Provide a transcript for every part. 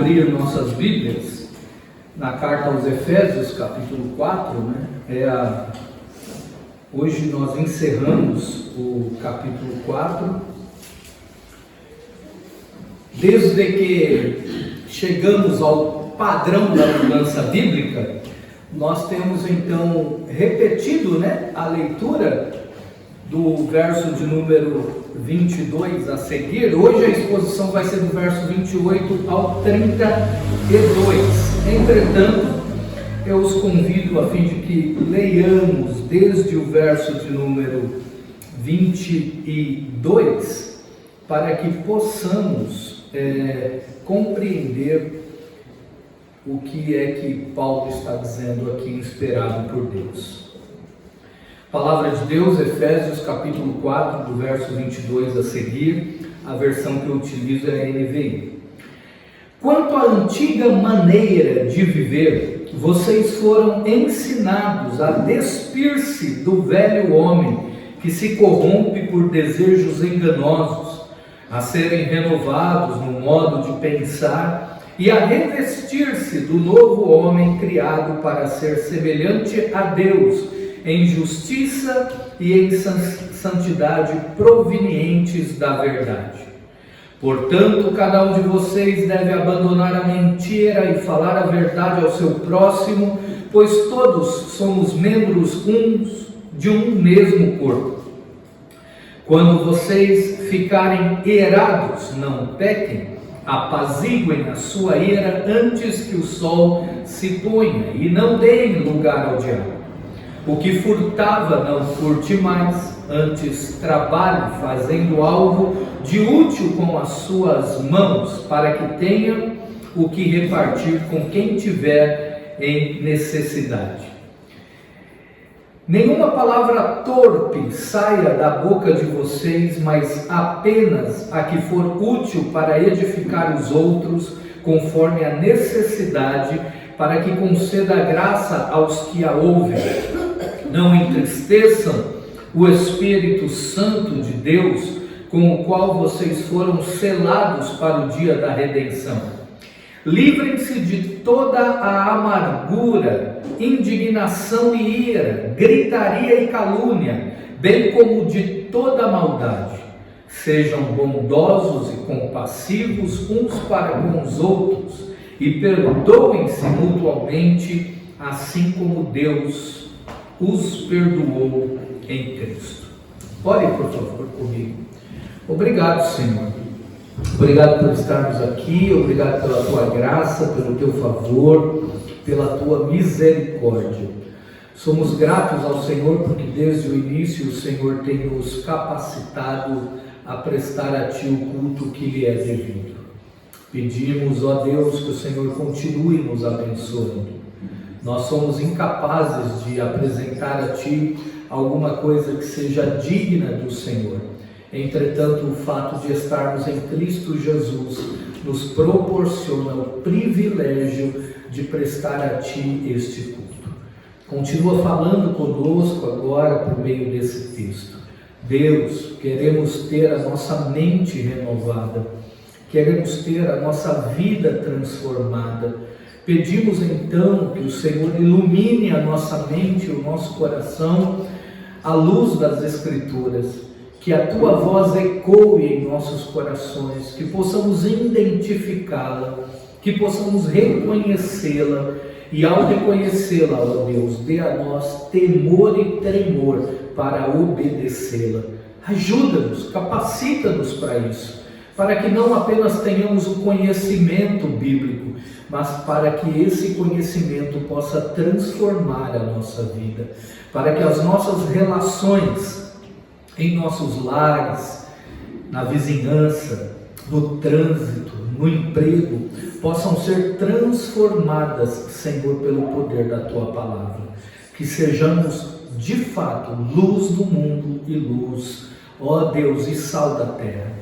abrir nossas Bíblias na carta aos Efésios, capítulo 4, hoje nós encerramos o capítulo 4. Desde que chegamos ao padrão da mudança bíblica, nós temos então repetido a leitura do verso de número 22 a seguir. Hoje a exposição vai ser do verso 28 ao 32. Entretanto, eu os convido a fim de que leiamos desde o verso de número 22 para que possamos compreender o que é que Paulo está dizendo aqui, inspirado por Deus. Palavra de Deus, Efésios capítulo 4, do verso 22 a seguir. A versão que eu utilizo é a NVI. Quanto à antiga maneira de viver, vocês foram ensinados a despir-se do velho homem que se corrompe por desejos enganosos, a serem renovados no modo de pensar e a revestir-se do novo homem criado para ser semelhante a Deus, em justiça e em santidade provenientes da verdade. Portanto, cada um de vocês deve abandonar a mentira e falar a verdade ao seu próximo, pois todos somos membros de um mesmo corpo. Quando vocês ficarem irados, não pequem, apaziguem a sua ira antes que o sol se ponha e não deem lugar ao diabo. O que furtava, não furte mais, antes trabalhe fazendo algo de útil com as suas mãos, para que tenha o que repartir com quem tiver em necessidade. Nenhuma palavra torpe saia da boca de vocês, mas apenas a que for útil para edificar os outros, conforme a necessidade, para que conceda graça aos que a ouvem. Não entristeçam o Espírito Santo de Deus, com o qual vocês foram selados para o dia da redenção. Livrem-se de toda a amargura, indignação e ira, gritaria e calúnia, bem como de toda a maldade. Sejam bondosos e compassivos uns para com os outros, e perdoem-se mutuamente, assim como Deus os perdoou em Cristo. Ore, por favor, comigo. Obrigado, Senhor. Obrigado por estarmos aqui, obrigado pela Tua graça, pelo Teu favor, pela Tua misericórdia. Somos gratos ao Senhor porque desde o início o Senhor tem nos capacitado a prestar a Ti o culto que lhe é devido. Pedimos, ó Deus, que o Senhor continue nos abençoando. Nós somos incapazes de apresentar a Ti alguma coisa que seja digna do Senhor. Entretanto, o fato de estarmos em Cristo Jesus nos proporciona o privilégio de prestar a Ti este culto. Continua falando conosco agora por meio desse texto. Deus, queremos ter a nossa mente renovada, queremos ter a nossa vida transformada. Pedimos então que o Senhor ilumine a nossa mente e o nosso coração à luz das Escrituras, que a Tua voz ecoe em nossos corações, que possamos identificá-la, que possamos reconhecê-la, e ao reconhecê-la, ó Deus, dê a nós temor e tremor para obedecê-la. Ajuda-nos, capacita-nos para isso, para que não apenas tenhamos o conhecimento bíblico, mas para que esse conhecimento possa transformar a nossa vida, para que as nossas relações em nossos lares, na vizinhança, no trânsito, no emprego, possam ser transformadas, Senhor, pelo poder da Tua palavra. Que sejamos, de fato, luz do mundo e luz, ó Deus, e sal da terra.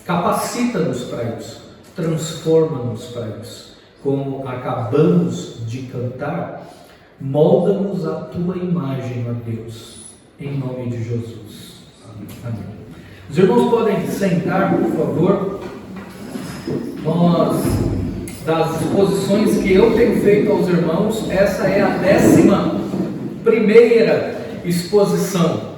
Capacita-nos para isso, transforma-nos para isso. Como acabamos de cantar, molda-nos a Tua imagem, ó Deus, em nome de Jesus. Amém. Os irmãos podem sentar, por favor. Nós das exposições que eu tenho feito aos irmãos, essa é a 11ª exposição.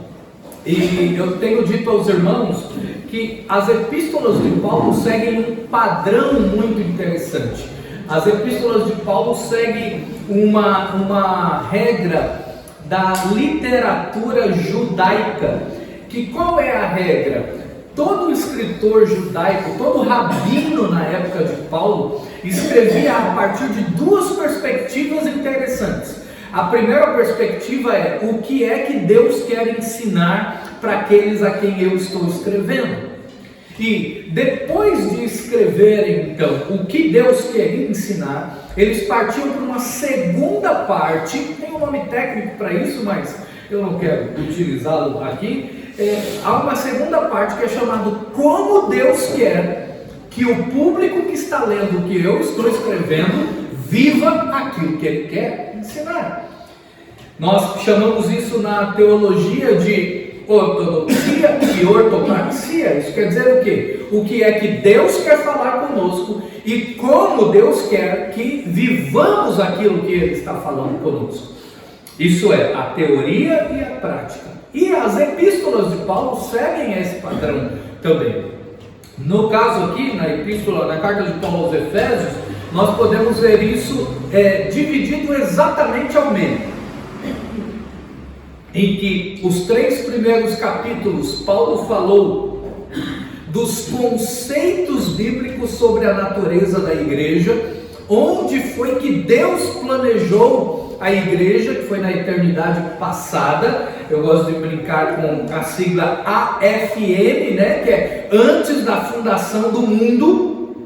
E eu tenho dito aos irmãos que as epístolas de Paulo seguem um padrão muito interessante. As epístolas de Paulo seguem uma regra da literatura judaica. Que qual é a regra? Todo escritor judaico, todo rabino na época de Paulo, escrevia a partir de duas perspectivas interessantes. A primeira perspectiva é o que é que Deus quer ensinar para aqueles a quem eu estou escrevendo. E depois de escreverem então o que Deus queria ensinar, eles partiam para uma segunda parte, tem um nome técnico para isso, mas eu não quero utilizá-lo aqui. Há uma segunda parte que é chamado Como Deus Quer que o público que está lendo o que eu estou escrevendo viva aquilo que Ele quer ensinar. Nós chamamos isso na teologia de ortodoxia e ortopraxia. Isso quer dizer o quê? O que é que Deus quer falar conosco e como Deus quer que vivamos aquilo que Ele está falando conosco. Isso é a teoria e a prática. E as epístolas de Paulo seguem esse padrão também. No caso aqui, na carta de Paulo aos Efésios, nós podemos ver isso dividido exatamente ao meio. Em que os 3 primeiros capítulos, Paulo falou dos conceitos bíblicos sobre a natureza da igreja, onde foi que Deus planejou a igreja, que foi na eternidade passada. Eu gosto de brincar com a sigla AFM, né, que é antes da fundação do mundo.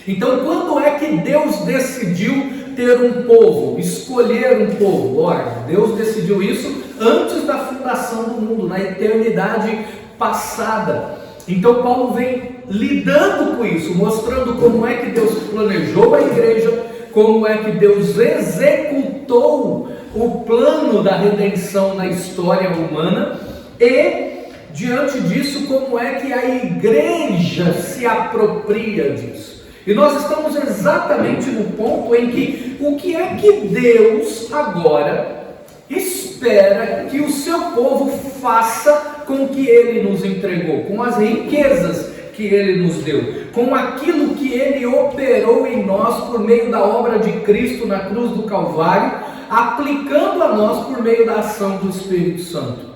Então, quando é que Deus decidiu ter um povo, escolher um povo? Ora, Deus decidiu isso antes da fundação do mundo, na eternidade passada. Então Paulo vem lidando com isso, mostrando como é que Deus planejou a igreja, como é que Deus executou o plano da redenção na história humana e, diante disso, como é que a igreja se apropria disso. E nós estamos exatamente no ponto em que o que é que Deus agora espera que o seu povo faça com o que Ele nos entregou, com as riquezas que Ele nos deu, com aquilo que Ele operou em nós por meio da obra de Cristo na cruz do Calvário, aplicando a nós por meio da ação do Espírito Santo.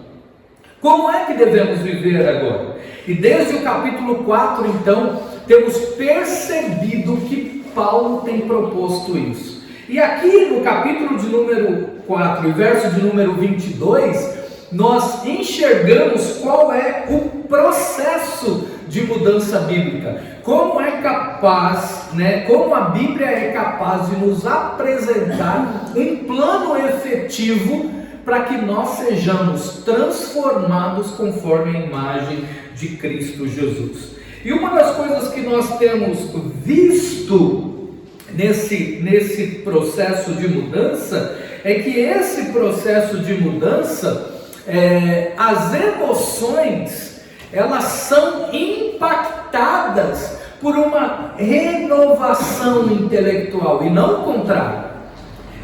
Como é que devemos viver agora? E desde o capítulo 4, então, temos percebido que Paulo tem proposto isso. E aqui no capítulo de número 4 e verso de número 22, nós enxergamos qual é o processo de mudança bíblica. Como é capaz, como a Bíblia é capaz de nos apresentar um plano efetivo para que nós sejamos transformados conforme a imagem de Cristo Jesus. E uma das coisas que nós temos visto nesse processo de mudança é que esse processo de mudança, as emoções, elas são impactadas por uma renovação intelectual e não o contrário.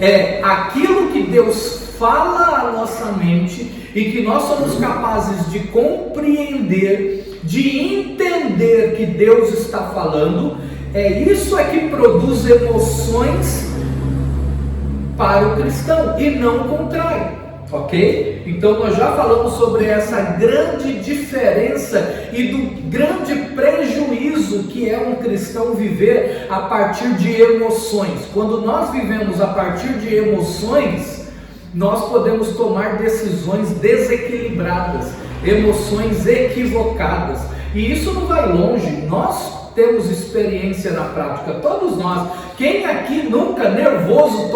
É aquilo que Deus fala à nossa mente e que nós somos capazes de compreender, de entender que Deus está falando, isso que produz emoções para o cristão e não o contrário, ok? Então nós já falamos sobre essa grande diferença e do grande prejuízo que é um cristão viver a partir de emoções. Quando nós vivemos a partir de emoções, nós podemos tomar decisões desequilibradas, emoções equivocadas, e isso não vai longe. Nós temos experiência na prática, todos nós. Quem aqui nunca nervoso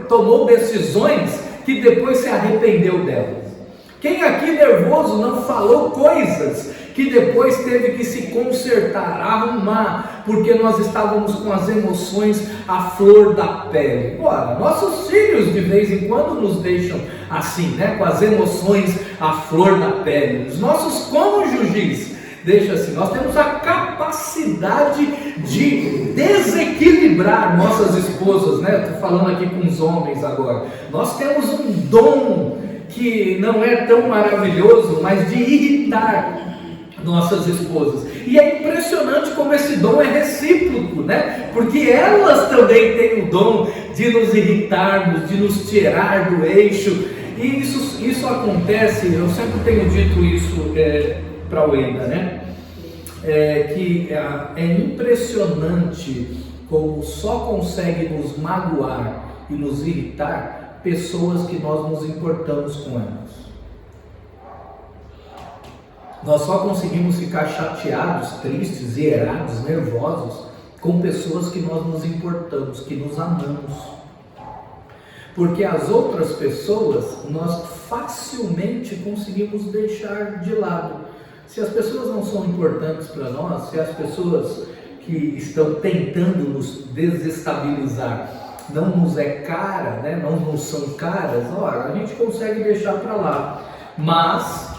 tomou decisões que depois se arrependeu delas? Quem aqui nervoso não falou coisas que depois teve que se consertar, arrumar, porque nós estávamos com as emoções à flor da pele? Ora, nossos filhos de vez em quando nos deixam assim, com as emoções à flor da pele. Os nossos cônjuges deixa assim, nós temos a capacidade de desequilibrar nossas esposas, né? Estou falando aqui com os homens agora. Nós temos um dom que não é tão maravilhoso, mas de irritar nossas esposas. E é impressionante como esse dom é recíproco, né? Porque elas também têm o dom de nos irritarmos, de nos tirar do eixo. E isso acontece, eu sempre tenho dito isso para a Wenda, né? Que é impressionante como só consegue nos magoar e nos irritar pessoas que nós nos importamos com elas. Nós só conseguimos ficar chateados, tristes, irados, nervosos com pessoas que nós nos importamos, que nos amamos. Porque as outras pessoas nós facilmente conseguimos deixar de lado. Se as pessoas não são importantes para nós, se as pessoas que estão tentando nos desestabilizar não nos é cara, né? Não nos são caras, a gente consegue deixar para lá. Mas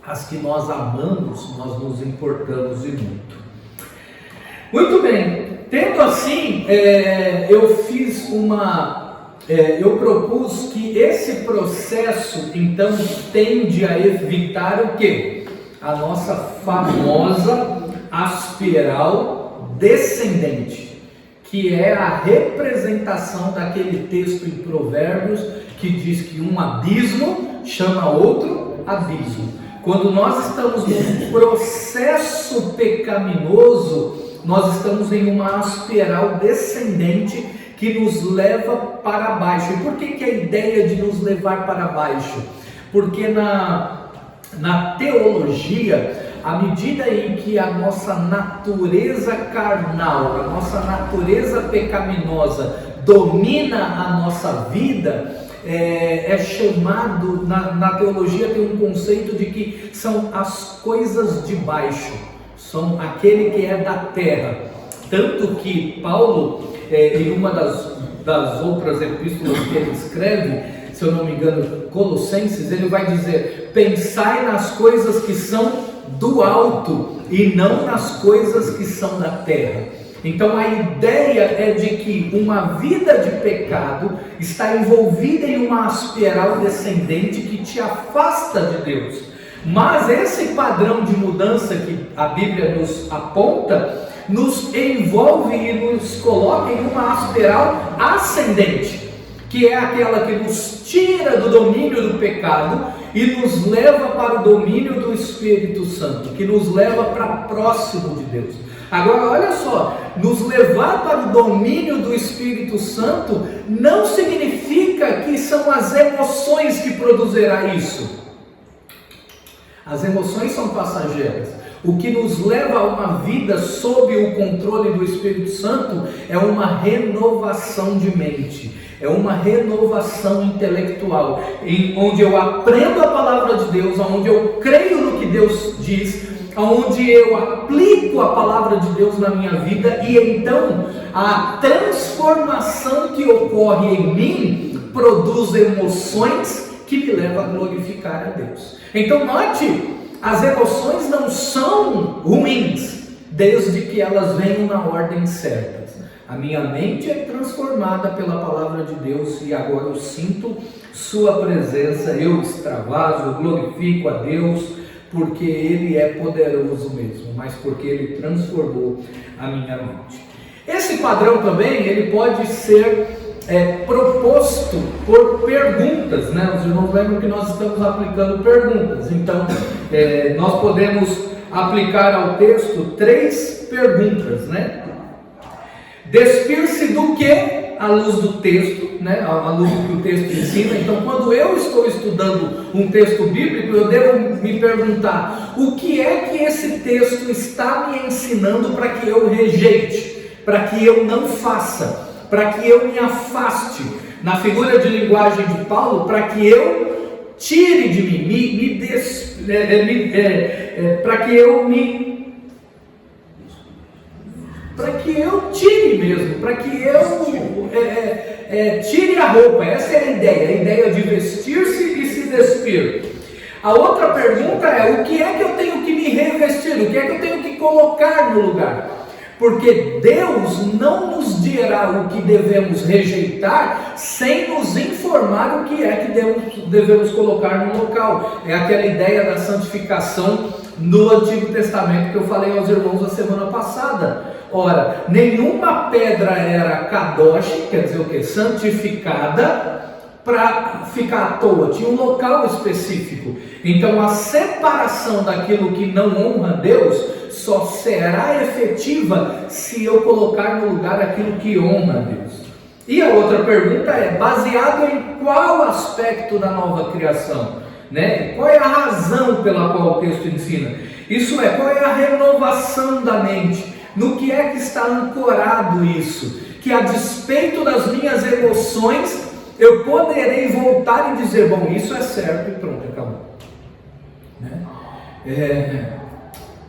as que nós amamos, nós nos importamos e muito. Muito bem, tendo assim, eu propus que esse processo, então, tende a evitar o quê? A nossa famosa espiral descendente, que é a representação daquele texto em Provérbios que diz que um abismo chama outro abismo. Quando nós estamos num processo pecaminoso, nós estamos em uma espiral descendente que nos leva para baixo. E por que a ideia de nos levar para baixo? Porque na teologia, à medida em que a nossa natureza carnal, a nossa natureza pecaminosa domina a nossa vida, é chamado, na teologia tem um conceito de que são as coisas de baixo, são aquele que é da terra. Tanto que Paulo, em uma das outras epístolas que ele escreve, se eu não me engano, Colossenses, ele vai dizer: pensai nas coisas que são do alto e não nas coisas que são da terra. Então a ideia é de que uma vida de pecado está envolvida em uma espiral descendente que te afasta de Deus. Mas esse padrão de mudança que a Bíblia nos aponta, nos envolve e nos coloca em uma espiral ascendente, que é aquela que nos tira do domínio do pecado e nos leva para o domínio do Espírito Santo, que nos leva para próximo de Deus. Agora olha só, nos levar para o domínio do Espírito Santo não significa que são as emoções que produzirá isso. As emoções são passageiras. O que nos leva a uma vida sob o controle do Espírito Santo é uma renovação de mente, é uma renovação intelectual, onde eu aprendo a palavra de Deus, onde eu creio no que Deus diz, onde eu aplico a palavra de Deus na minha vida, e então a transformação que ocorre em mim produz emoções que me levam a glorificar a Deus. Então note, as emoções não são ruins, desde que elas venham na ordem certa. A minha mente é transformada pela palavra de Deus e agora eu sinto sua presença, eu extravaso, eu glorifico a Deus, porque Ele é poderoso mesmo, mas porque Ele transformou a minha mente. Esse padrão também, ele pode ser proposto por perguntas, né? Os irmãos lembram que nós estamos aplicando perguntas, então nós podemos aplicar ao texto 3 perguntas, né? Despir-se do que? À luz do texto, né? À luz do que o texto ensina. Então, quando eu estou estudando um texto bíblico, eu devo me perguntar: o que é que esse texto está me ensinando para que eu rejeite, para que eu não faça, para que eu me afaste? Na figura de linguagem de Paulo, para que eu tire de mim, para que eu tire mesmo, para que eu tire a roupa. Essa é a ideia de vestir-se e se despir. A outra pergunta é: o que é que eu tenho que me revestir? sentido, o que é que eu tenho que colocar no lugar? Porque Deus não nos dirá o que devemos rejeitar sem nos informar o que é que devemos colocar no local. É aquela ideia da santificação no Antigo Testamento que eu falei aos irmãos a semana passada. Ora, nenhuma pedra era kadosh, quer dizer o que? Santificada, para ficar à toa, tinha um local específico. Então a separação daquilo que não honra a Deus só será efetiva se eu colocar no lugar aquilo que honra a Deus. E a outra pergunta é, baseado em qual aspecto da nova criação? Né? Qual é a razão pela qual o texto ensina? Isso é, qual é a renovação da mente? No que é que está ancorado isso? Que a despeito das minhas emoções, eu poderei voltar e dizer, bom, isso é certo e pronto, acabou. Né?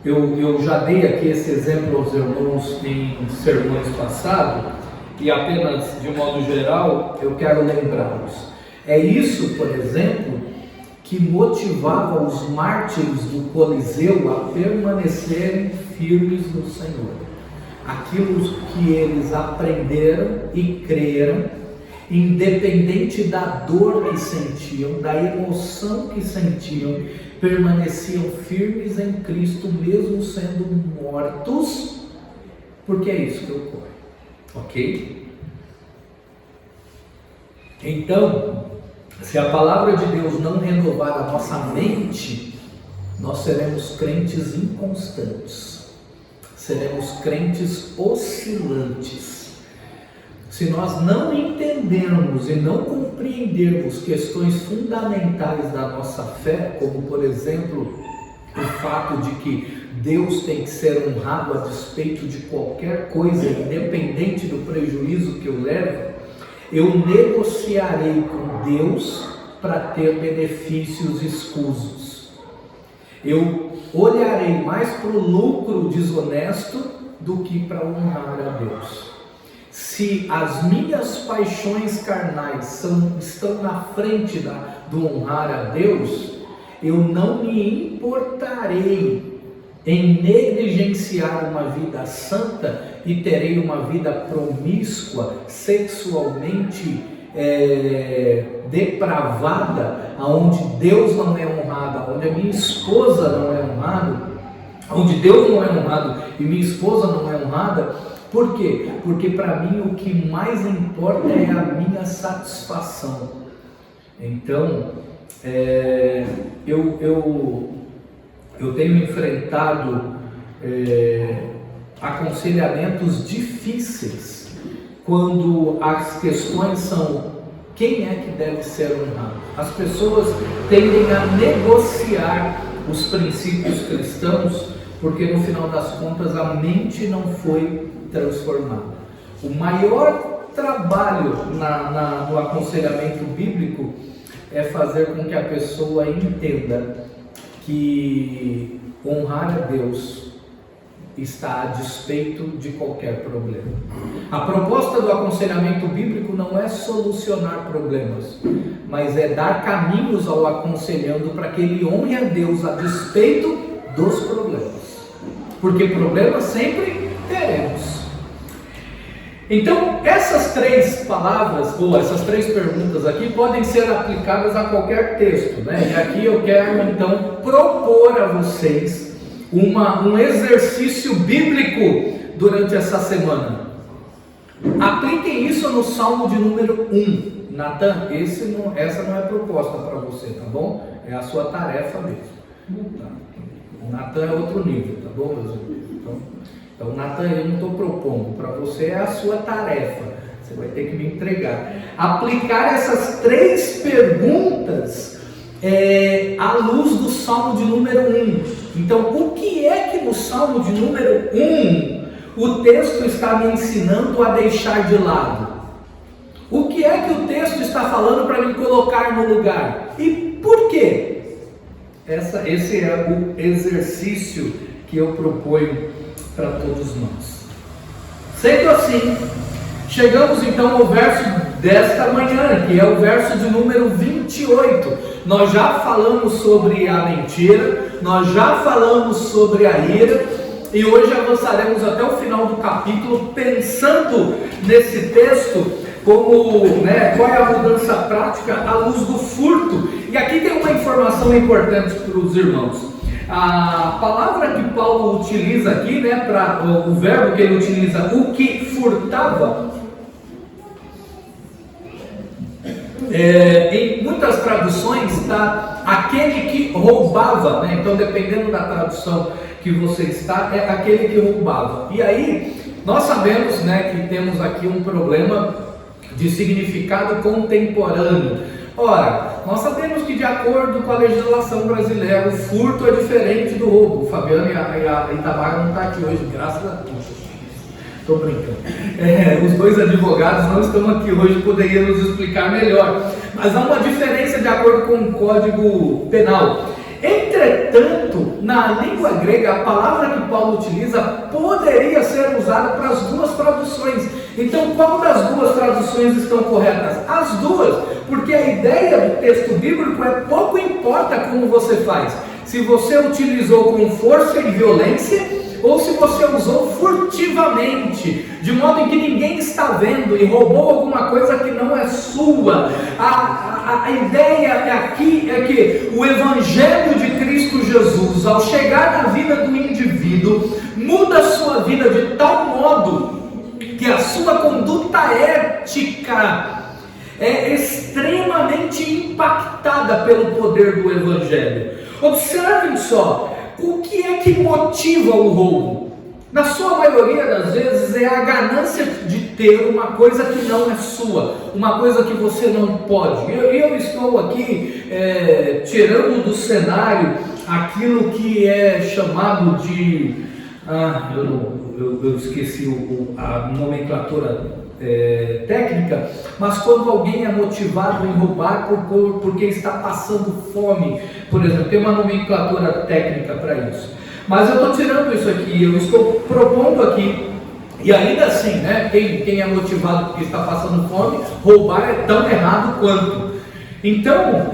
Eu já dei aqui esse exemplo aos irmãos em sermões passados, e apenas de modo geral eu quero lembrá-los. É isso, por exemplo, que motivava os mártires do Coliseu a permanecerem firmes no Senhor. Aquilo que eles aprenderam e creram, independente da dor que sentiam, da emoção que sentiam, permaneciam firmes em Cristo, mesmo sendo mortos, porque é isso que ocorre, ok? Então, se a palavra de Deus não renovar a nossa mente, nós seremos crentes inconstantes, seremos crentes oscilantes. Se nós não entendermos e não compreendermos questões fundamentais da nossa fé, como por exemplo, o fato de que Deus tem que ser honrado a despeito de qualquer coisa, independente do prejuízo que eu levo, eu negociarei com Deus para ter benefícios escusos. Eu olharei mais para o lucro desonesto do que para honrar a Deus. Se as minhas paixões carnais estão na frente do honrar a Deus, eu não me importarei em negligenciar uma vida santa e terei uma vida promíscua, sexualmente depravada, onde Deus não é honrado, onde a minha esposa não é honrada, onde Deus não é honrado e minha esposa não é honrada. Por quê? Porque para mim o que mais importa é a minha satisfação. Então, eu tenho enfrentado aconselhamentos difíceis quando as questões são quem é que deve ser honrado. As pessoas tendem a negociar os princípios cristãos porque no final das contas a mente não foi transformada. O maior trabalho no aconselhamento bíblico é fazer com que a pessoa entenda que honrar a Deus está a despeito de qualquer problema. A proposta do aconselhamento bíblico não é solucionar problemas, mas é dar caminhos ao aconselhando para que ele honre a Deus a despeito dos problemas. Porque problemas sempre teremos. Então, essas três palavras, ou essas três perguntas aqui, podem ser aplicadas a qualquer texto, né? E aqui eu quero, então, propor a vocês um exercício bíblico durante essa semana. Apliquem isso no Salmo de número 1. Natan, essa não é proposta para você, tá bom? É a sua tarefa mesmo. Tá? O Natan é outro nível, tá bom, meus amigos? Então, Natan, eu não estou propondo, para você é a sua tarefa, você vai ter que me entregar. Aplicar essas três perguntas à luz do Salmo de número 1. Então, o que é que no Salmo de número 1 o texto está me ensinando a deixar de lado? O que é que o texto está falando para me colocar no lugar? E por quê? Esse é o exercício que eu proponho para todos nós. Sendo assim, chegamos então ao verso desta manhã, que é o verso de número 28. Nós já falamos sobre a mentira, nós já falamos sobre a ira, e hoje avançaremos até o final do capítulo pensando nesse texto como, qual é a mudança prática à luz do furto. E aqui tem uma informação importante para os irmãos. A palavra que Paulo utiliza aqui, para o verbo que ele utiliza, o que furtava, em muitas traduções está aquele que roubava, então dependendo da tradução que você está, é aquele que roubava. E aí nós sabemos, que temos aqui um problema de significado contemporâneo. Ora, nós sabemos que de acordo com a legislação brasileira, o furto é diferente do roubo. O Fabiano e a Itamara não estão aqui hoje, graças a Deus. Estou brincando. Os dois advogados não estão aqui hoje, poderiam nos explicar melhor. Mas há uma diferença de acordo com o Código Penal. Entretanto, na língua grega, a palavra que Paulo utiliza poderia ser usada para as duas traduções. Então, qual das duas traduções estão corretas? As duas, porque a ideia do texto bíblico é pouco importa como você faz. Se você utilizou com força e violência, ou se você usou furtivamente, de modo em que ninguém está vendo e roubou alguma coisa que não é sua. A ideia aqui é que o Evangelho de Cristo Jesus, ao chegar na vida do indivíduo, muda a sua vida de tal modo que a sua conduta ética é extremamente impactada pelo poder do Evangelho. Observem só, o que é que motiva o roubo? Na sua maioria das vezes é a ganância de ter uma coisa que não é sua, uma coisa que você não pode. Eu estou aqui tirando do cenário aquilo que é chamado de... eu esqueci a nomenclatura técnica, mas quando alguém é motivado em roubar porque está passando fome, por exemplo, tem uma nomenclatura técnica para isso. Mas eu estou tirando isso aqui, eu estou propondo aqui, e ainda assim, quem é motivado porque está passando fome, roubar é tão errado quanto. Então,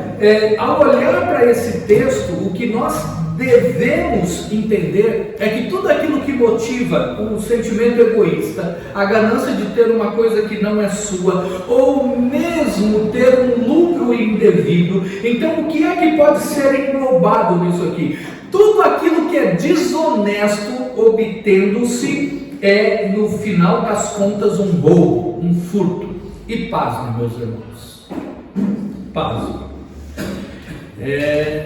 ao olhar para esse texto, o que nós devemos entender é que tudo aquilo que motiva o sentimento egoísta, a ganância de ter uma coisa que não é sua, ou mesmo ter um lucro indevido, então o que é que pode ser englobado nisso aqui? Tudo aquilo que é desonesto obtendo-se é, no final das contas, um roubo, um furto. E pasmem, meus irmãos, pasmem.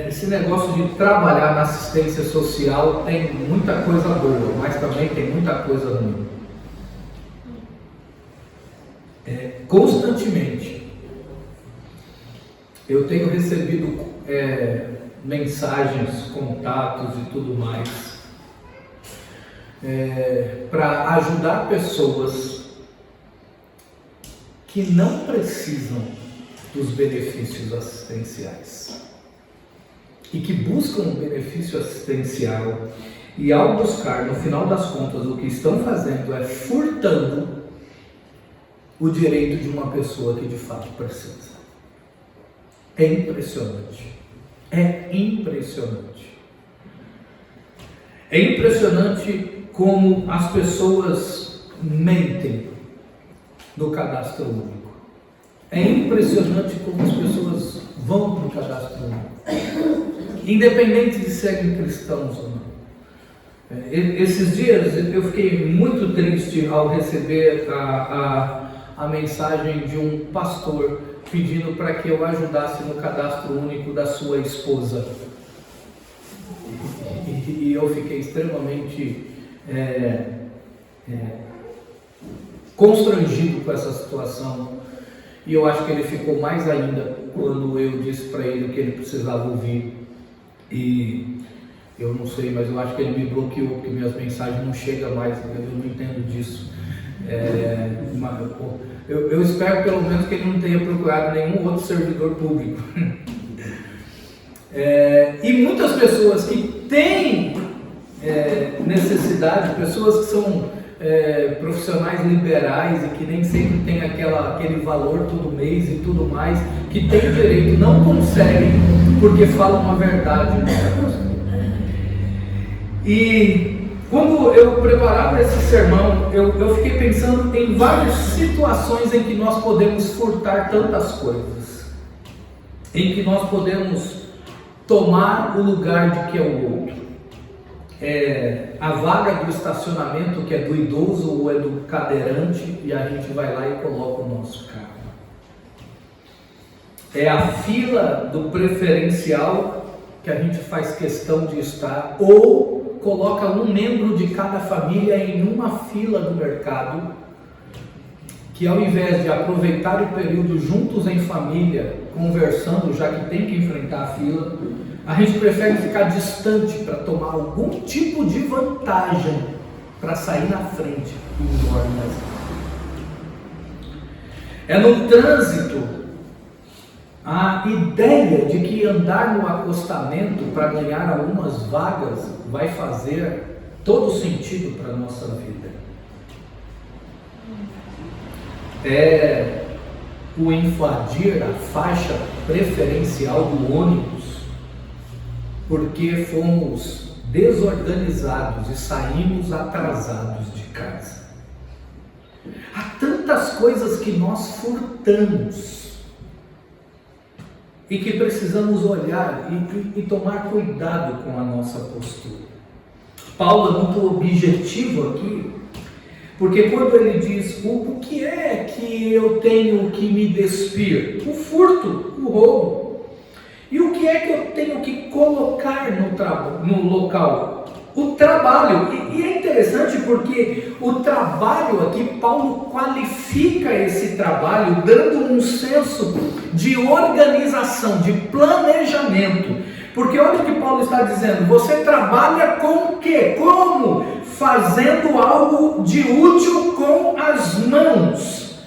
Esse negócio de trabalhar na assistência social tem muita coisa boa, mas também tem muita coisa ruim. Constantemente eu tenho recebido mensagens, contatos e tudo mais para ajudar pessoas que não precisam dos benefícios assistenciais e que buscam um benefício assistencial, e ao buscar, no final das contas, o que estão fazendo é furtando o direito de uma pessoa que de fato precisa. É impressionante. É impressionante. É impressionante como as pessoas mentem no cadastro único. É impressionante como as pessoas vão para o cadastro único, independente de serem cristãos ou não. Esses dias eu fiquei muito triste ao receber a mensagem de um pastor pedindo para que eu ajudasse no cadastro único da sua esposa. E eu fiquei extremamente constrangido com essa situação. E eu acho que ele ficou mais ainda quando eu disse para ele o que ele precisava ouvir. E eu não sei, mas eu acho que ele me bloqueou, porque minhas mensagens não chegam mais, eu não entendo disso. Eu espero pelo menos que ele não tenha procurado nenhum outro servidor público. E muitas pessoas que têm necessidade, pessoas que são profissionais liberais e que nem sempre tem aquele valor todo mês e tudo mais, que tem direito, não conseguem porque falam uma verdade. E quando eu preparava esse sermão, eu fiquei pensando em várias situações em que nós podemos furtar tantas coisas, em que nós podemos tomar o lugar de que é o outro. A vaga do estacionamento que é do idoso ou é do cadeirante, e a gente vai lá e coloca o nosso carro. É a fila do preferencial que a gente faz questão de estar, ou coloca um membro de cada família em uma fila do mercado, que ao invés de aproveitar o período juntos em família, conversando, já que tem que enfrentar a fila, a gente prefere ficar distante para tomar algum tipo de vantagem para sair na frente e ir embora mais rápido. É no trânsito a ideia de que andar no acostamento para ganhar algumas vagas vai fazer todo sentido para a nossa vida. É o invadir a faixa preferencial do ônibus porque fomos desorganizados e saímos atrasados de casa. Há tantas coisas que nós furtamos e que precisamos olhar e tomar cuidado com a nossa postura. Paulo é muito objetivo aqui, porque quando ele diz o que é que eu tenho que me despir? O furto, o roubo. E o que é que eu tenho que colocar no local? O trabalho. E é interessante porque o trabalho aqui, Paulo qualifica esse trabalho dando um senso de organização, de planejamento. Porque olha o que Paulo está dizendo, você trabalha com o quê? Como? Fazendo algo de útil com as mãos.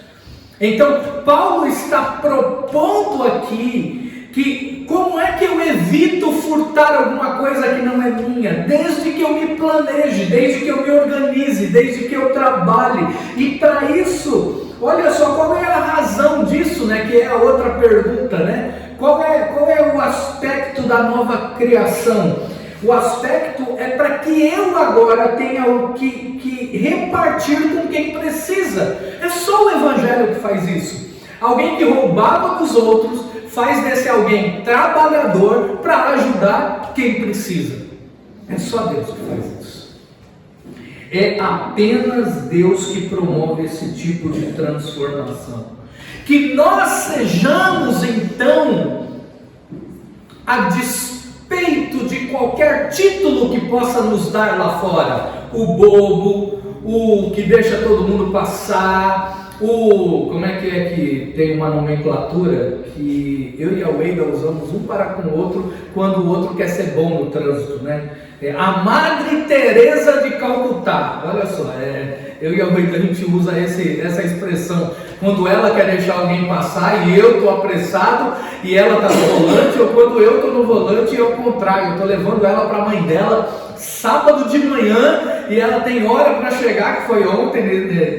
Então, Paulo está propondo aqui que como é que eu evito furtar alguma coisa que não é minha? Desde que eu me planeje, desde que eu me organize, desde que eu trabalhe. E para isso, olha só, qual é a razão disso, né? Que é a outra pergunta, né? Qual é o aspecto da nova criação? O aspecto é para que eu agora tenha o que repartir com quem precisa. É só o Evangelho que faz isso. Alguém que roubava dos outros faz desse alguém trabalhador para ajudar quem precisa. É só Deus que faz isso. É apenas Deus que promove esse tipo de transformação. Que nós sejamos então, a despeito de qualquer título que possa nos dar lá fora, o bobo, o que deixa todo mundo passar, como é que tem uma nomenclatura que eu e a Weida usamos um para com o outro quando o outro quer ser bom no trânsito, né? A Madre Teresa de Calcutá, olha só, eu e a Weida a gente usa essa expressão quando ela quer deixar alguém passar e eu estou apressado e ela está no volante, ou quando eu estou no volante e ao contrário, eu estou levando ela para a mãe dela sábado de manhã e ela tem hora para chegar, que foi ontem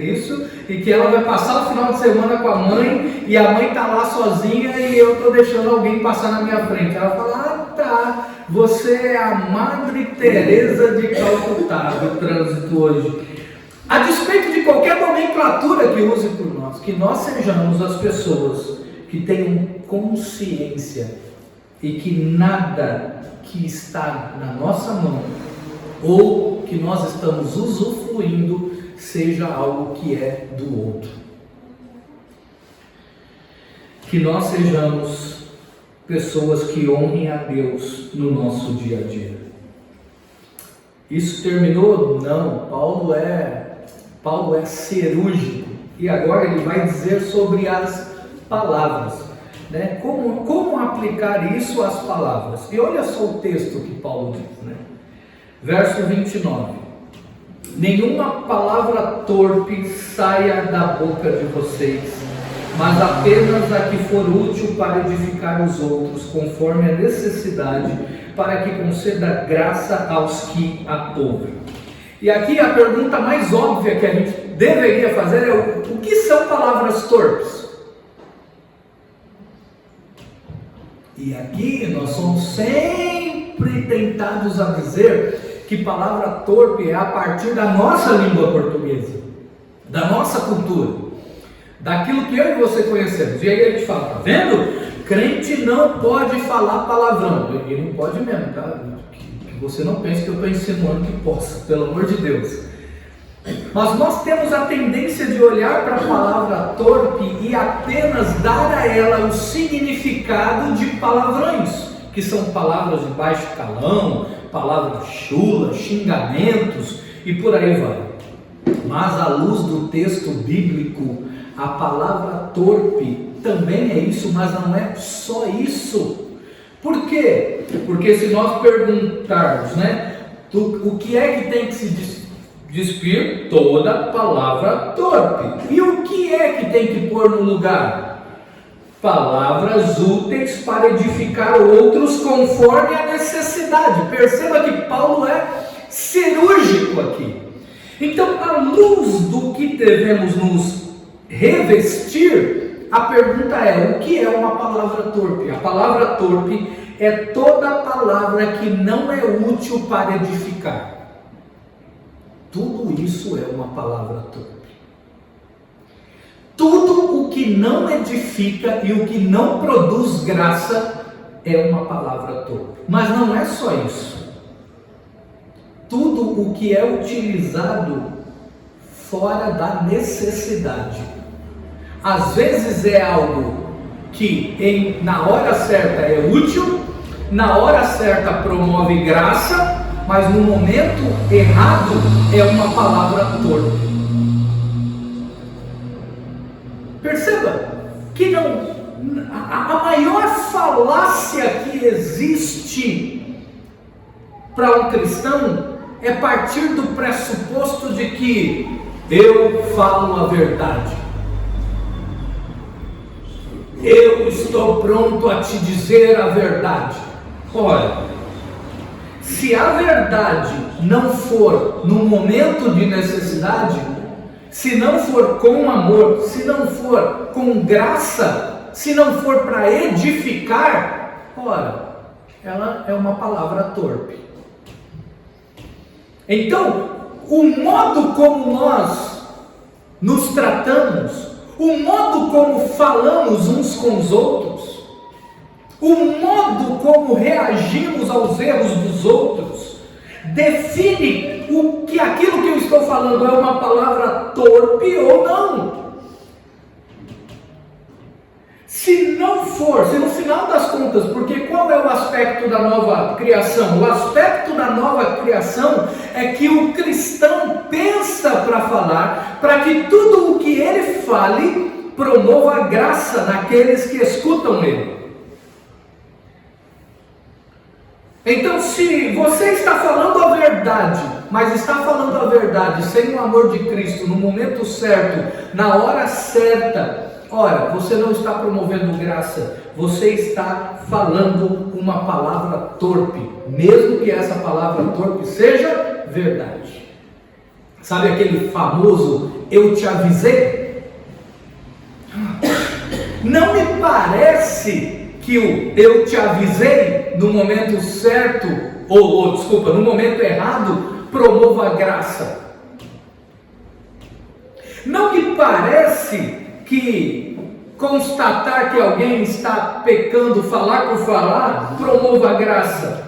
isso, e que ela vai passar o final de semana com a mãe e a mãe está lá sozinha e eu estou deixando alguém passar na minha frente. Ela fala, tá, você é a Madre Teresa de Calcutá do trânsito hoje. A despeito de qualquer nomenclatura que use por nós, que nós sejamos as pessoas que tenham consciência e que nada que está na nossa mão ou que nós estamos usufruindo seja algo que é do outro. Que nós sejamos pessoas que honrem a Deus no nosso dia a dia. Isso terminou? Não, Paulo é cirúrgico e agora ele vai dizer sobre as palavras, né? Como aplicar isso às palavras. E olha só o texto que Paulo diz, né? Verso 29. Nenhuma palavra torpe saia da boca de vocês, mas apenas a que for útil para edificar os outros, conforme a necessidade, para que conceda graça aos que a ouvem. E aqui a pergunta mais óbvia que a gente deveria fazer é: o que são palavras torpes? E aqui nós somos sempre tentados a dizer que palavra torpe é a partir da nossa língua portuguesa, da nossa cultura, daquilo que eu e você conhecemos. E aí a gente fala: tá vendo? Crente não pode falar palavrão. E não pode mesmo, tá? Que você não pense que eu estou insinuando que possa, pelo amor de Deus. Mas nós temos a tendência de olhar para a palavra torpe e apenas dar a ela o significado de palavrões, que são palavras de baixo calão, palavras chulas, xingamentos e por aí vai. Mas à luz do texto bíblico, a palavra torpe também é isso, mas não é só isso. Por quê? Porque se nós perguntarmos, né, o que é que tem que se despir? Toda palavra torpe. E o que é que tem que pôr no lugar? Palavras úteis para edificar outros conforme a necessidade. Perceba que Paulo é cirúrgico aqui. Então, à luz do que devemos nos revestir, a pergunta é: o que é uma palavra torpe? A palavra torpe é toda palavra que não é útil para edificar. Tudo isso é uma palavra torpe. Tudo o que não edifica e o que não produz graça é uma palavra torpe. Mas não é só isso. Tudo o que é utilizado fora da necessidade. Às vezes é algo que na hora certa é útil, na hora certa promove graça, mas no momento errado é uma palavra torpe. Perceba que não, a maior falácia que existe para um cristão é partir do pressuposto de que eu falo a verdade. Eu estou pronto a te dizer a verdade. Olha, se a verdade não for no momento de necessidade, se não for com amor, se não for com graça, se não for para edificar, ora, ela é uma palavra torpe. Então, o modo como nós nos tratamos, o modo como falamos uns com os outros, o modo como reagimos aos erros dos outros, define o que aquilo que eu estou falando é uma palavra torpe ou não. Se não for, se no final das contas, porque qual é o aspecto da nova criação? O aspecto da nova criação é que o cristão pensa para falar, para que tudo o que ele fale promova graça naqueles que escutam ele. Então, se você está falando a verdade, mas está falando a verdade sem o amor de Cristo, no momento certo, na hora certa, ora, você não está promovendo graça, você está falando uma palavra torpe, mesmo que essa palavra torpe seja verdade. Sabe aquele famoso "eu te avisei"? Não me parece que o "eu te avisei" no momento certo, no momento errado, promova a graça. Não me parece que constatar que alguém está pecando, falar por falar, promova a graça.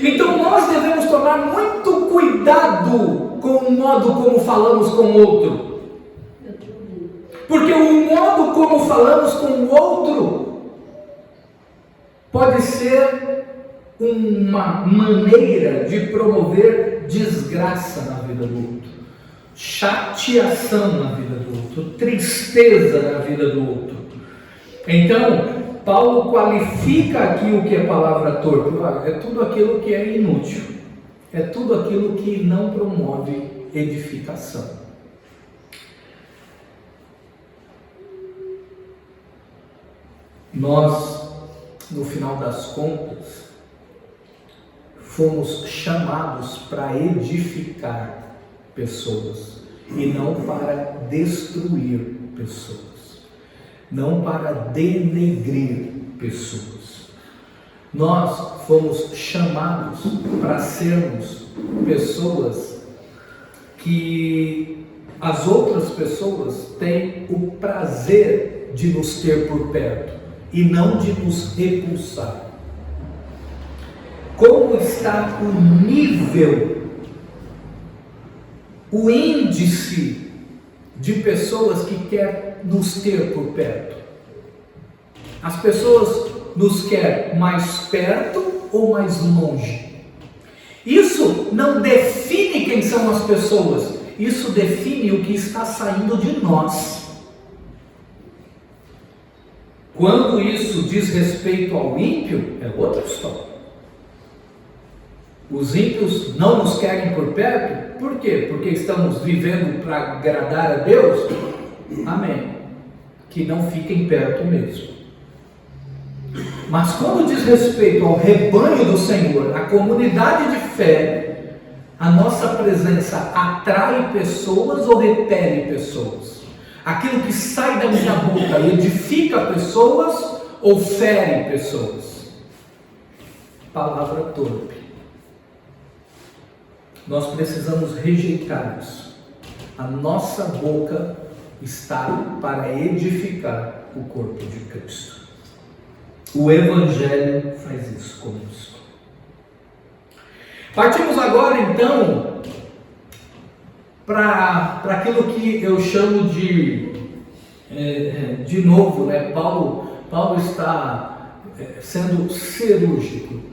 Então nós devemos tomar muito cuidado com o modo como falamos com o outro, porque o modo como falamos com o outro pode ser uma maneira de promover desgraça na vida do outro, chateação na vida do outro, tristeza na vida do outro. Então, Paulo qualifica aqui o que é palavra torpe. É tudo aquilo que é inútil, é tudo aquilo que não promove edificação. Nós, no final das contas, fomos chamados para edificar pessoas e não para destruir pessoas, não para denegrir pessoas. Nós fomos chamados para sermos pessoas que as outras pessoas têm o prazer de nos ter por perto e não de nos repulsar. Como está o nível, o índice de pessoas que quer nos ter por perto? As pessoas nos querem mais perto ou mais longe? Isso não define quem são as pessoas, isso define o que está saindo de nós. Quando isso diz respeito ao ímpio, é outra história. Os ímpios não nos querem por perto, por quê? Porque estamos vivendo para agradar a Deus? Amém. Que não fiquem perto mesmo. Mas quando diz respeito ao rebanho do Senhor, a comunidade de fé, a nossa presença atrai pessoas ou repele pessoas? Aquilo que sai da minha boca edifica pessoas ou fere pessoas? Palavra torpe. Nós precisamos rejeitar isso. A nossa boca está para edificar o corpo de Cristo. O Evangelho faz isso conosco. Partimos agora então para aquilo que eu chamo de novo, né? Paulo está sendo cirúrgico.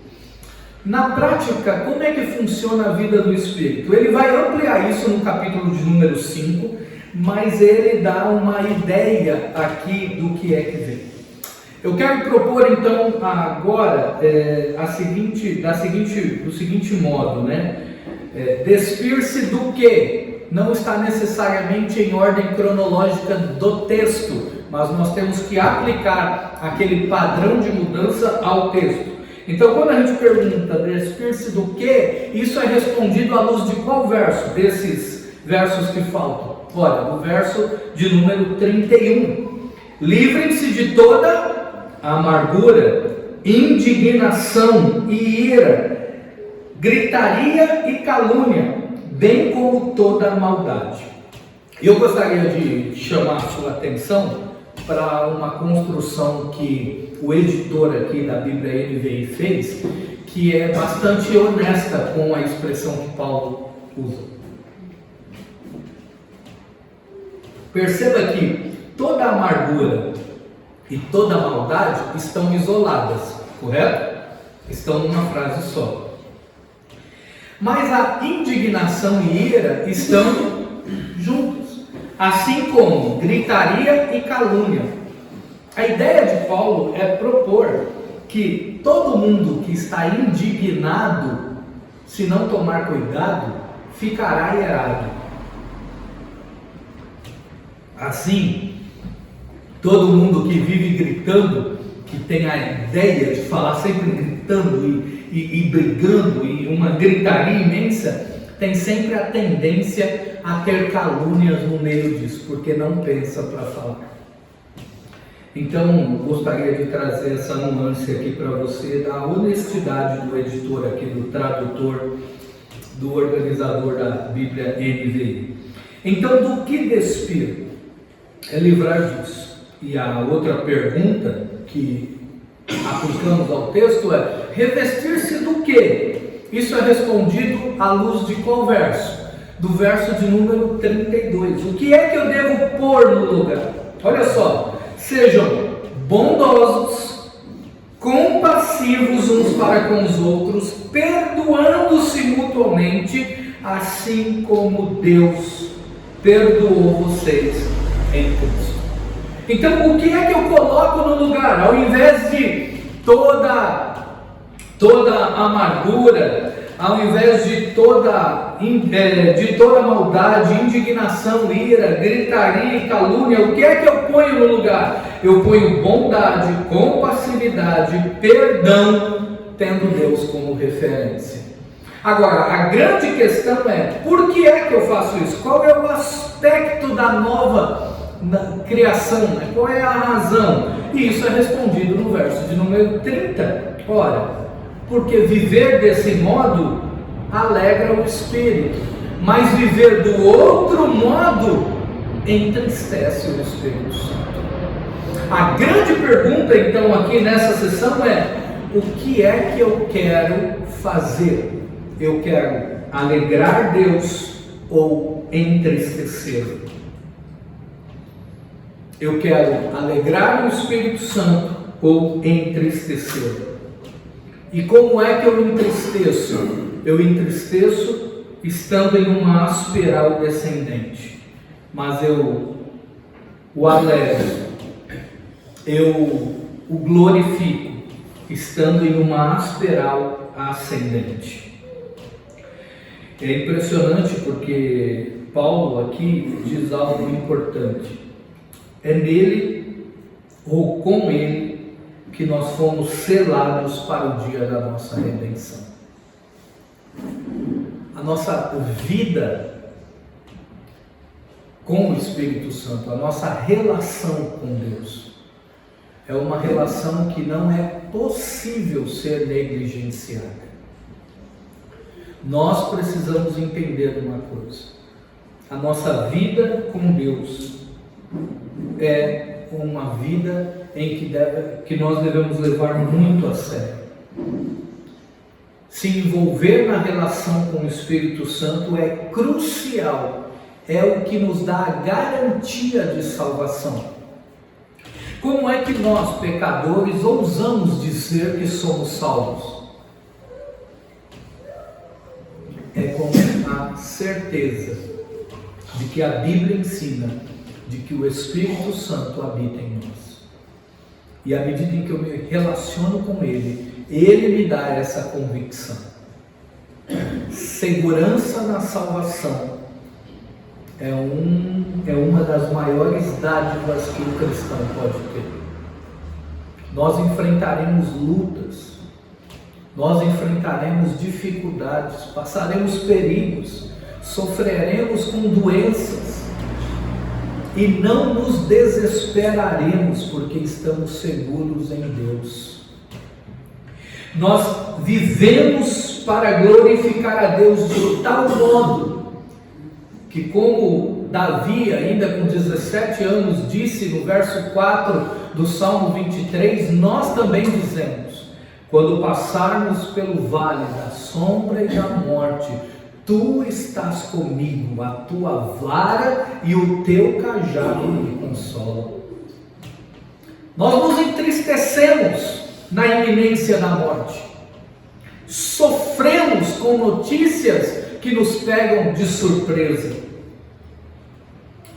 Na prática, como é que funciona a vida do Espírito? Ele vai ampliar isso no capítulo de número 5, mas ele dá uma ideia aqui do que é que vem. Eu quero propor então agora do seguinte modo, né? Despir-se do que não está necessariamente em ordem cronológica do texto, mas nós temos que aplicar aquele padrão de mudança ao texto. Então, quando a gente pergunta despir-se do que, isso é respondido à luz de qual verso? Desses versos que faltam? Olha, do verso de número 31. Livrem-se de toda amargura, indignação e ira, gritaria e calúnia, bem como toda maldade. Eu gostaria de chamar a sua atenção para uma construção que o editor aqui da Bíblia NVI fez, que é bastante honesta com a expressão que Paulo usa. Perceba que toda amargura e toda maldade estão isoladas, correto? Estão numa frase só. Mas a indignação e ira estão juntos, assim como gritaria e calúnia. A ideia de Paulo é propor que todo mundo que está indignado, se não tomar cuidado, ficará irado. Assim, todo mundo que vive gritando, que tem a ideia de falar sempre gritando e brigando, e uma gritaria imensa, tem sempre a tendência a ter calúnias no meio disso, porque não pensa para falar. Então, gostaria de trazer essa nuance aqui para você, da honestidade do editor aqui, do tradutor, do organizador da Bíblia NVI. Então, do que despir? É livrar disso. E a outra pergunta que aplicamos ao texto é: revestir-se do quê? Isso é respondido à luz de qual verso? Do verso de número 32. O que é que eu devo pôr no lugar? Olha só. Sejam bondosos, compassivos uns para com os outros, perdoando-se mutuamente, assim como Deus perdoou vocês em Cristo. Então, o que é que eu coloco no lugar? Ao invés de toda amargura, ao invés de toda maldade, indignação, ira, gritaria e calúnia, o que é que eu ponho no lugar? Eu ponho bondade, compassividade, perdão, tendo Deus como referência. Agora, a grande questão é, por que é que eu faço isso? Qual é o aspecto da nova criação? Né? Qual é a razão? E isso é respondido no verso de número 30. Ora, porque viver desse modo alegra o espírito, mas viver do outro modo entristece o Espírito Santo. A grande pergunta então aqui nessa sessão é: o que é que eu quero fazer? Eu quero alegrar Deus ou entristecê-lo? Eu quero alegrar o Espírito Santo ou entristecê-lo? E como é que eu entristeço? Eu entristeço estando em uma espiral descendente, mas eu o alegro, eu o glorifico estando em uma espiral ascendente. É impressionante porque Paulo aqui diz algo importante. É nele ou com ele que nós fomos selados para o dia da nossa redenção. A nossa vida com o Espírito Santo, a nossa relação com Deus, é uma relação que não é possível ser negligenciada. Nós precisamos entender uma coisa: a nossa vida com Deus é uma vida em que nós devemos levar muito a sério. Se envolver na relação com o Espírito Santo é crucial, é o que nos dá a garantia de salvação. Como é que nós, pecadores, ousamos dizer que somos salvos? É com a certeza de que a Bíblia ensina de que o Espírito Santo habita em nós. E à medida em que eu me relaciono com Ele, Ele me dá essa convicção. Segurança na salvação é uma das maiores dádivas que o cristão pode ter. Nós enfrentaremos lutas, nós enfrentaremos dificuldades, passaremos perigos, sofreremos com doenças, e não nos desesperaremos, porque estamos seguros em Deus. Nós vivemos para glorificar a Deus de tal modo que, como Davi, ainda com 17 anos, disse no verso 4 do Salmo 23, nós também dizemos: quando passarmos pelo vale da sombra e da morte, Tu estás comigo, a tua vara e o teu cajado me consolam. Nós nos entristecemos na iminência da morte, sofremos com notícias que nos pegam de surpresa,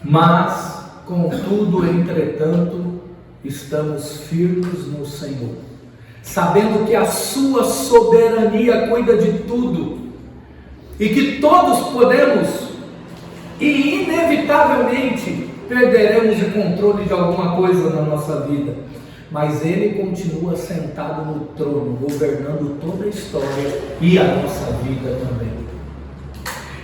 mas, contudo, entretanto, estamos firmes no Senhor, sabendo que a sua soberania cuida de tudo, e que todos podemos e inevitavelmente perderemos o controle de alguma coisa na nossa vida, mas Ele continua sentado no trono, governando toda a história e a nossa vida também.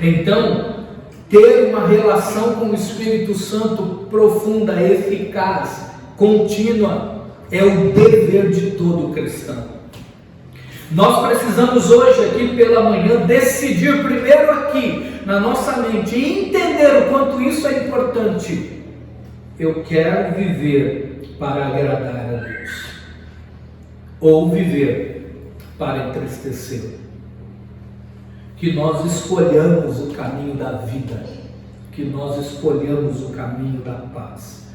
Então, ter uma relação com o Espírito Santo profunda, eficaz, contínua, é o dever de todo cristão. Nós precisamos hoje aqui pela manhã decidir primeiro aqui na nossa mente e entender o quanto isso é importante. Eu quero viver para agradar a Deus ou viver para entristecê-lo. Que nós escolhamos o caminho da vida, que nós escolhamos o caminho da paz,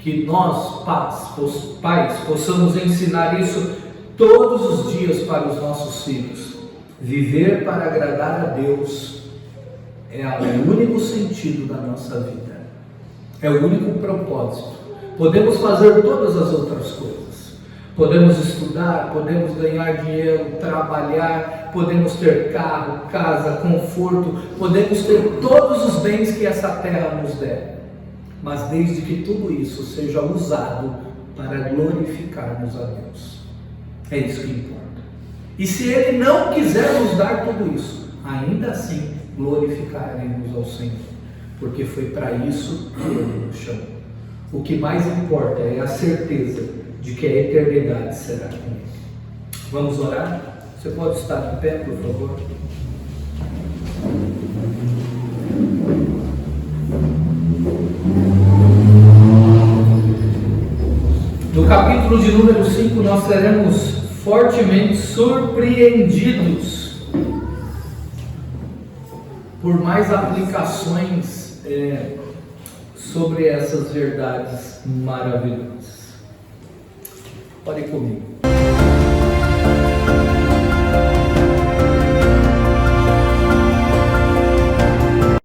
que nós, pais, possamos ensinar isso todos os dias para os nossos filhos. Viver para agradar a Deus é o único sentido da nossa vida, é o único propósito. Podemos fazer todas as outras coisas, podemos estudar, podemos ganhar dinheiro, trabalhar, podemos ter carro, casa, conforto, podemos ter todos os bens que essa terra nos der, mas desde que tudo isso seja usado para glorificarmos a Deus. É isso que importa. E se Ele não quiser nos dar tudo isso, ainda assim glorificaremos ao Senhor, porque foi para isso que Ele nos chamou. O que mais importa é a certeza de que a eternidade será com Ele. Vamos orar? Você pode estar de pé, por favor? No capítulo de número 5, nós seremos fortemente surpreendidos por mais aplicações sobre essas verdades maravilhosas. Ore comigo.